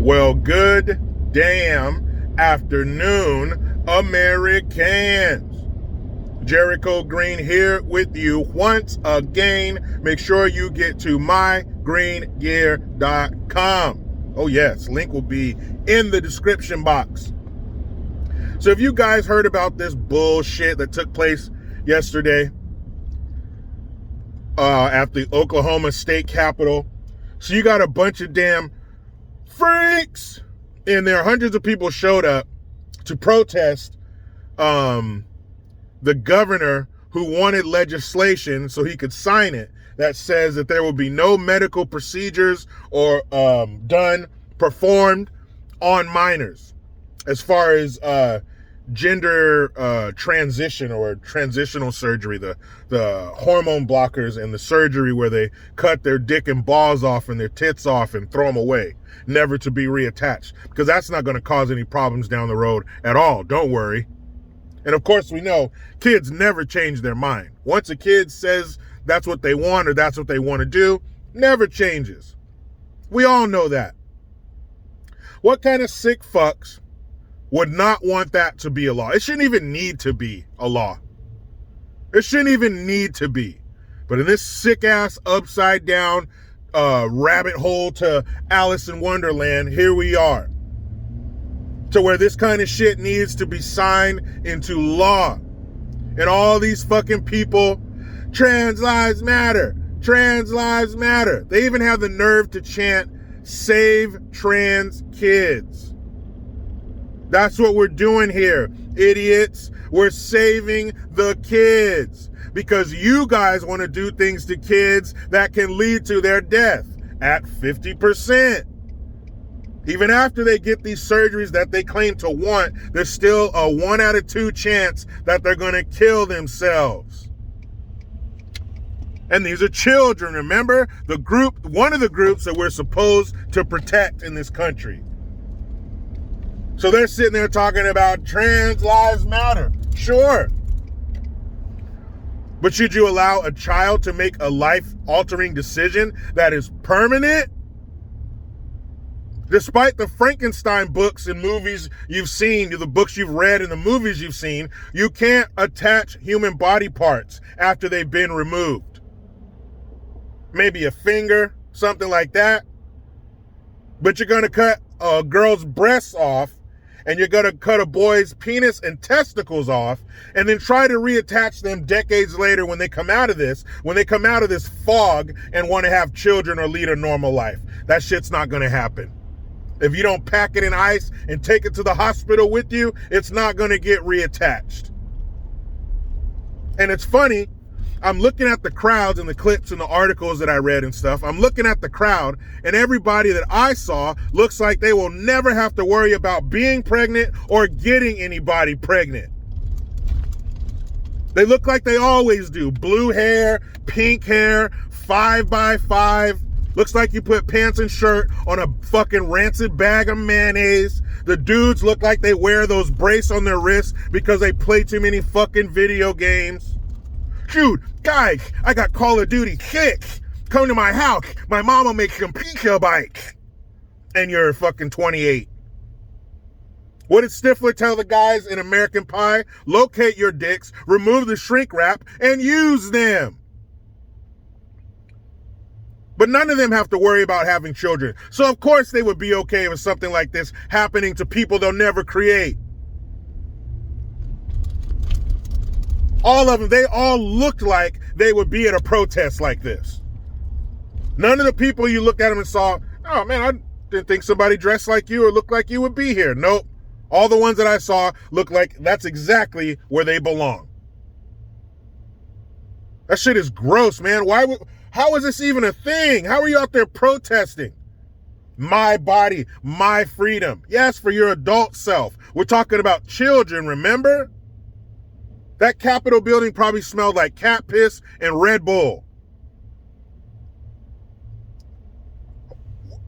Well, good damn afternoon, Americans. Jericho Green here with you once again. Make sure you get to mygreengear.com. Oh yes, link will be in the description box. So if you guys heard about this bullshit that took place yesterday at the Oklahoma State Capitol, so you got a bunch of damn freaks in there. Hundreds of people showed up to protest the governor who wanted legislation so he could sign it that says that there will be no medical procedures or performed on minors as far as gender transition or transitional surgery, the hormone blockers and the surgery where they cut their dick and balls off and their tits off and throw them away, never to be reattached, because that's not going to cause any problems down the road at all. Don't worry. And of course, we know kids never change their mind. Once a kid says that's what they want or that's what they want to do, never changes. We all know that. What kind of sick fucks would not want that to be a law? It shouldn't even need to be a law. It shouldn't even need to be. But in this sick ass upside down rabbit hole to Alice in Wonderland, here we are. To where this kind of shit needs to be signed into law. And all these fucking people, trans lives matter, trans lives matter. They even have the nerve to chant, save trans kids. That's what we're doing here, idiots. We're saving the kids because you guys want to do things to kids that can lead to their death at 50%. Even after they get these surgeries that they claim to want, there's still a 1 out of 2 chance that they're going to kill themselves. And these are children, remember? One of the groups that we're supposed to protect in this country. So they're sitting there talking about trans lives matter. Sure. But should you allow a child to make a life-altering decision that is permanent? Despite the Frankenstein books and movies you've seen, the books you've read and the movies you've seen, you can't attach human body parts after they've been removed. Maybe a finger, something like that. But you're going to cut a girl's breasts off, and you're going to cut a boy's penis and testicles off, and then try to reattach them decades later when they come out of this fog and want to have children or lead a normal life. That shit's not going to happen. If you don't pack it in ice and take it to the hospital with you, it's not going to get reattached. And it's funny, I'm looking at the crowds and the clips and the articles that I read and stuff. I'm looking at the crowd, and everybody that I saw looks like they will never have to worry about being pregnant or getting anybody pregnant. They look like they always do. Blue hair, pink hair, 5x5. Looks like you put pants and shirt on a fucking rancid bag of mayonnaise. The dudes look like they wear those braces on their wrists because they play too many fucking video games. Dude, guys, I got Call of Duty 6. Come to my house. My mama makes some pizza bites. And you're fucking 28. What did Stifler tell the guys in American Pie? Locate your dicks, remove the shrink wrap, and use them. But none of them have to worry about having children. So of course they would be okay with something like this happening to people they'll never create. All of them, they all looked like they would be at a protest like this. None of the people you looked at them and saw, oh man, I didn't think somebody dressed like you or looked like you would be here. Nope. All the ones that I saw look like that's exactly where they belong. That shit is gross, man. How is this even a thing? How are you out there protesting? My body, my freedom. Yes, for your adult self. We're talking about children, remember? That Capitol building probably smelled like cat piss and Red Bull.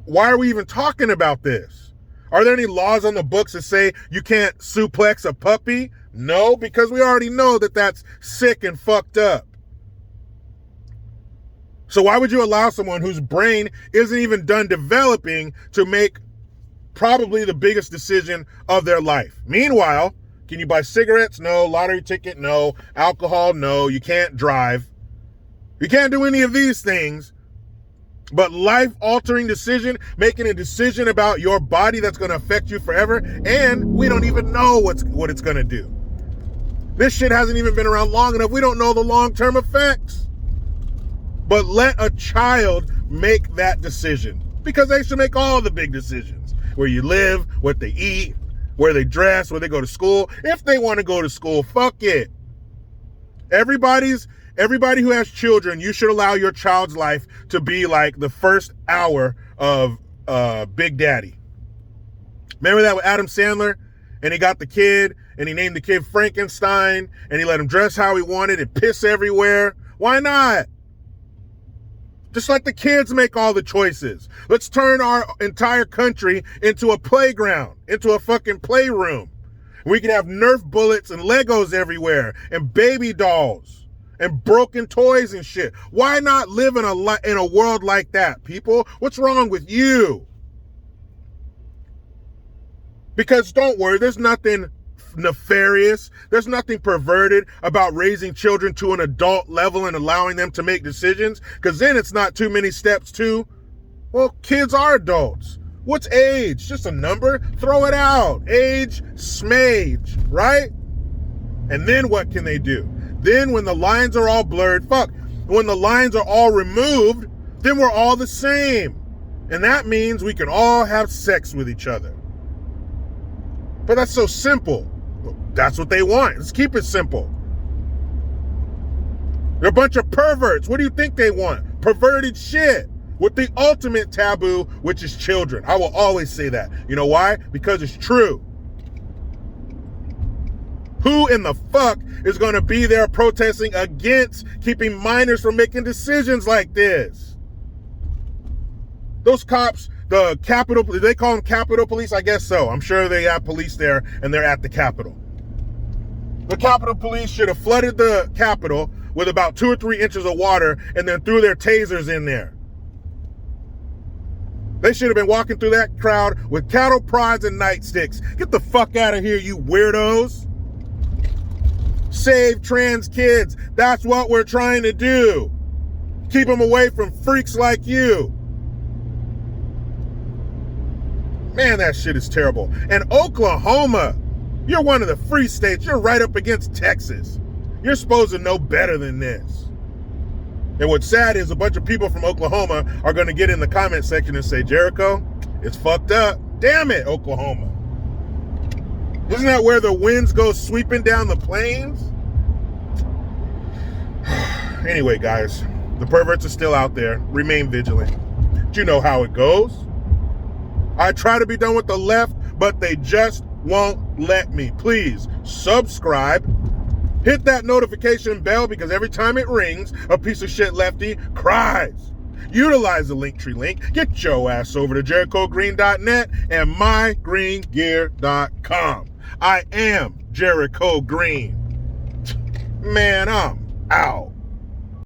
Why are we even talking about this? Are there any laws on the books that say you can't suplex a puppy? No, because we already know that that's sick and fucked up. So why would you allow someone whose brain isn't even done developing to make probably the biggest decision of their life. Meanwhile, can you buy cigarettes? No. Lottery ticket? No. Alcohol? No. You can't drive. You can't do any of these things. But life-altering decision, making a decision about your body that's going to affect you forever, and we don't even know what it's going to do. This shit hasn't even been around long enough. We don't know the long-term effects. But let a child make that decision, because they should make all the big decisions. Where you live, what they eat, where they dress, where they go to school. If they want to go to school, fuck it. Everybody who has children, you should allow your child's life to be like the first hour of Big Daddy. Remember that with Adam Sandler? And he got the kid, and he named the kid Frankenstein, and he let him dress how he wanted and piss everywhere. Why not? Just let the kids make all the choices. Let's turn our entire country into a playground, into a fucking playroom. We can have Nerf bullets and Legos everywhere, and baby dolls, and broken toys and shit. Why not live in a world like that, people? What's wrong with you? Because don't worry, there's nothing nefarious, there's nothing perverted about raising children to an adult level and allowing them to make decisions, because then it's not too many steps to, well, kids are adults. What's age? Just a number? Throw it out. Age, smage, right? And then what can they do? Then when the lines are all blurred, when the lines are all removed, then we're all the same. And that means we can all have sex with each other. But that's so simple. That's what they want. Let's keep it simple. They're a bunch of perverts. What do you think they want? Perverted shit with the ultimate taboo, which is children. I will always say that. You know why? Because it's true. Who in the fuck is going to be there protesting against keeping minors from making decisions like this? Those cops, the Capitol, do they call them Capitol Police? I guess so. I'm sure they have police there and they're at the Capitol. The Capitol Police should have flooded the Capitol with about 2 or 3 inches of water and then threw their tasers in there. They should have been walking through that crowd with cattle prods and nightsticks. Get the fuck out of here, you weirdos. Save trans kids. That's what we're trying to do. Keep them away from freaks like you. Man, that shit is terrible. And Oklahoma, you're one of the free states. You're right up against Texas. You're supposed to know better than this. And what's sad is a bunch of people from Oklahoma are going to get in the comment section and say, Jericho, it's fucked up. Damn it, Oklahoma. Isn't that where the winds go sweeping down the plains? Anyway, guys, the perverts are still out there. Remain vigilant. You know how it goes. I try to be done with the left, but they just won't let me. Please subscribe. Hit that notification bell, because every time it rings, a piece of shit lefty cries. Utilize the Linktree link. Get your ass over to JerichoGreen.net and MyGreenGear.com. I am Jericho Green. Man, I'm out.